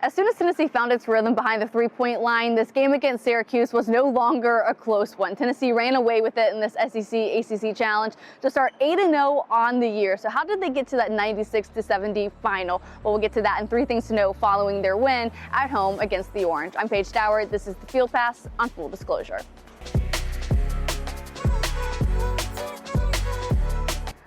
As soon as Tennessee found its rhythm behind the three-point line, this game against Syracuse was no longer a close one. Tennessee ran away with it in this SEC-ACC challenge to start 8-0 on the year. So how did they get to that 96-70 final? Well, we'll get to that and 3 things to know following their win at home against the Orange. I'm Paige Stoward. This is the Field Pass on Full Disclosure.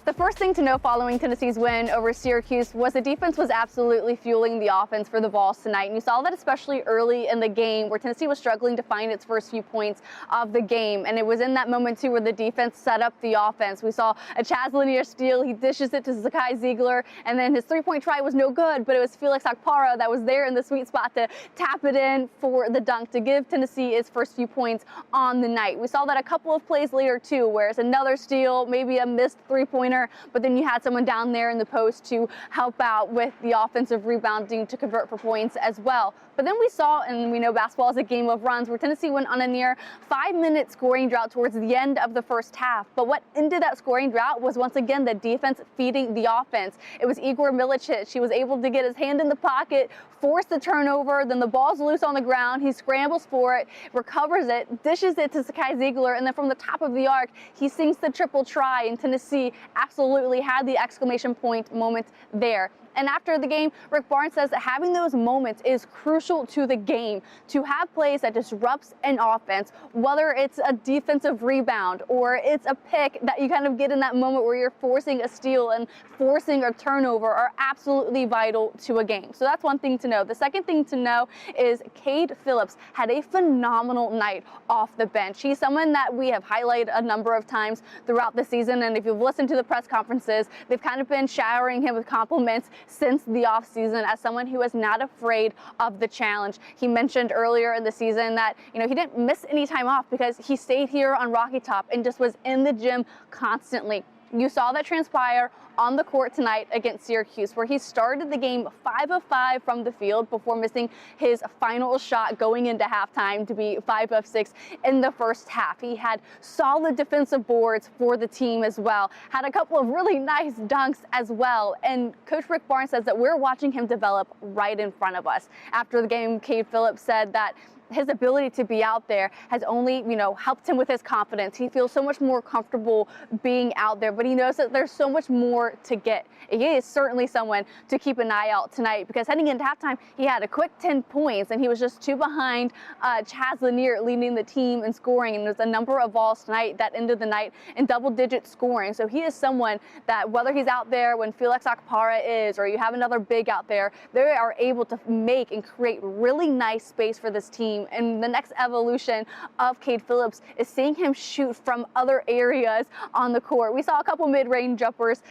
The first thing to know following Tennessee's win over Syracuse was the defense was absolutely fueling the offense for the Vols tonight. And you saw that especially early in the game where Tennessee was struggling to find its first few points of the game. And it was in that moment, too, where the defense set up the offense. We saw a Chaz Lanier steal. He dishes it to Zakai Ziegler. And then his three-point try was no good, but it was Felix Akpara that was there in the sweet spot to tap it in for the dunk to give Tennessee its first few points on the night. We saw that a couple of plays later, too, where it's another steal, maybe a missed three-pointer, but then you had someone down there in the post to help out with the offensive rebounding to convert for points as well. But then we saw, and we know basketball is a game of runs, where Tennessee went on a near 5-minute scoring drought towards the end of the first half. But what ended that scoring drought was once again the defense feeding the offense. It was Igor Milicic. He was able to get his hand in the pocket, force the turnover, then the ball's loose on the ground. He scrambles for it, recovers it, dishes it to Zakai Ziegler, and then from the top of the arc, he sinks the triple try, and Tennessee absolutely had the exclamation point moment there. And after the game, Rick Barnes says that having those moments is crucial to the game. To have plays that disrupts an offense, whether it's a defensive rebound or it's a pick that you kind of get in that moment where you're forcing a steal and forcing a turnover, are absolutely vital to a game. So that's one thing to know. The second thing to know is Cade Phillips had a phenomenal night off the bench. He's someone that we have highlighted a number of times throughout the season, and if you've listened to the press conferences, they've kind of been showering him with compliments since the offseason as someone who is not afraid of the challenge. He mentioned earlier in the season that, he didn't miss any time off because he stayed here on Rocky Top and just was in the gym constantly. You saw that transpire on the court tonight against Syracuse, where he started the game 5 of 5 from the field before missing his final shot going into halftime to be 5 of 6 in the first half. He had solid defensive boards for the team as well, had a couple of really nice dunks as well. And Coach Rick Barnes says that we're watching him develop right in front of us. After the game, Cade Phillips said that his ability to be out there has only, helped him with his confidence. He feels so much more comfortable being out there, but he knows that there's so much more to get. He is certainly someone to keep an eye out tonight, because heading into halftime, he had a quick 10 points, and he was just 2 behind Chaz Lanier leading the team in scoring. And there's a number of Vols tonight that ended the night in double-digit scoring. So he is someone that, whether he's out there when Felix Akpara is, or you have another big out there, they are able to make and create really nice space for this team. And the next evolution of Cade Phillips is seeing him shoot from other areas on the court. We saw a couple mid-range jumpers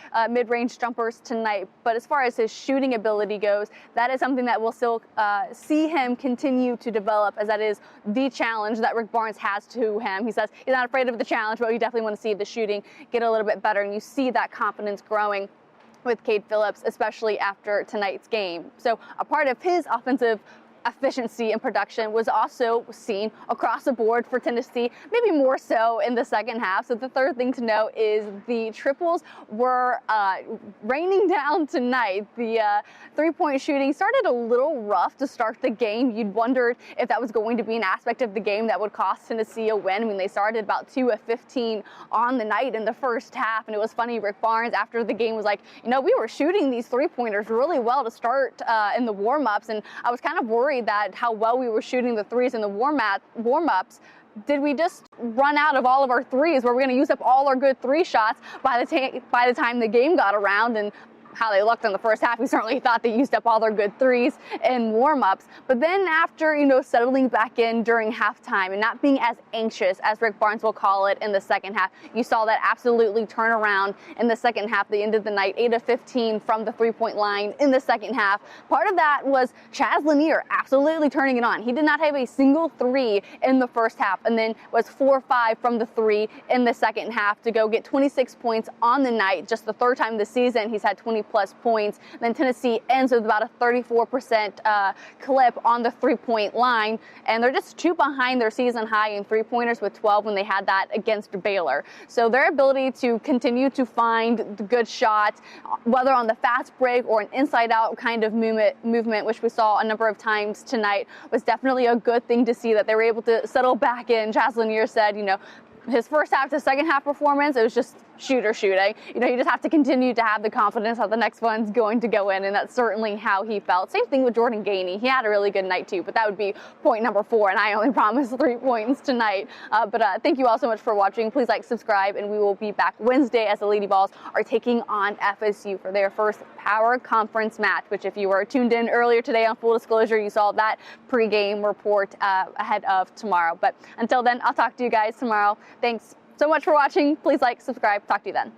tonight, but as far as his shooting ability goes, that is something that we'll still see him continue to develop, as that is the challenge that Rick Barnes has to him. He says he's not afraid of the challenge, but we definitely want to see the shooting get a little bit better, and you see that confidence growing with Cade Phillips, especially after tonight's game. So a part of his offensive efficiency and production was also seen across the board for Tennessee, maybe more so in the second half. So the third thing to know is the triples were raining down tonight. The three-point shooting started a little rough to start the game. You'd wondered if that was going to be an aspect of the game that would cost Tennessee a win. I mean, they started about 2 of 15 on the night in the first half, and it was funny. Rick Barnes after the game was like, we were shooting these three-pointers really well to start in the warm-ups, and I was kind of worried that how well we were shooting the threes in the warm-ups. Did we just run out of all of our threes? Were we going to use up all our good 3 shots by the time the game got around? And how they looked in the first half, we certainly thought they used up all their good threes in warm-ups. But then after, settling back in during halftime and not being as anxious, as Rick Barnes will call it, in the second half, you saw that absolutely turn around in the second half. They ended the night 8 of 15 from the three-point line in the second half. Part of that was Chaz Lanier absolutely turning it on. He did not have a single 3 in the first half, and then was 4-5 from the 3 in the second half to go get 26 points on the night. Just the third time this season he's had 20 30-plus points. Then Tennessee ends with about a 34% clip on the three-point line, and they're just 2 behind their season high in three-pointers with 12 when they had that against Baylor. So their ability to continue to find the good shots, whether on the fast break or an inside-out kind of movement, which we saw a number of times tonight, was definitely a good thing to see, that they were able to settle back in. Chaz Lanier said, his first half to second half performance, it was just shoot or shooting. You just have to continue to have the confidence that the next one's going to go in, and that's certainly how he felt. Same thing with Jordan Gainey. He had a really good night too, but that would be point number 4, and I only promised 3 points tonight. But thank you all so much for watching. Please like, subscribe, and we will be back Wednesday as the Lady Vols are taking on FSU for their first Power Conference match, which if you were tuned in earlier today on Full Disclosure, you saw that pregame report ahead of tomorrow. But until then, I'll talk to you guys tomorrow. Thanks so much for watching. Please like, subscribe. Talk to you then.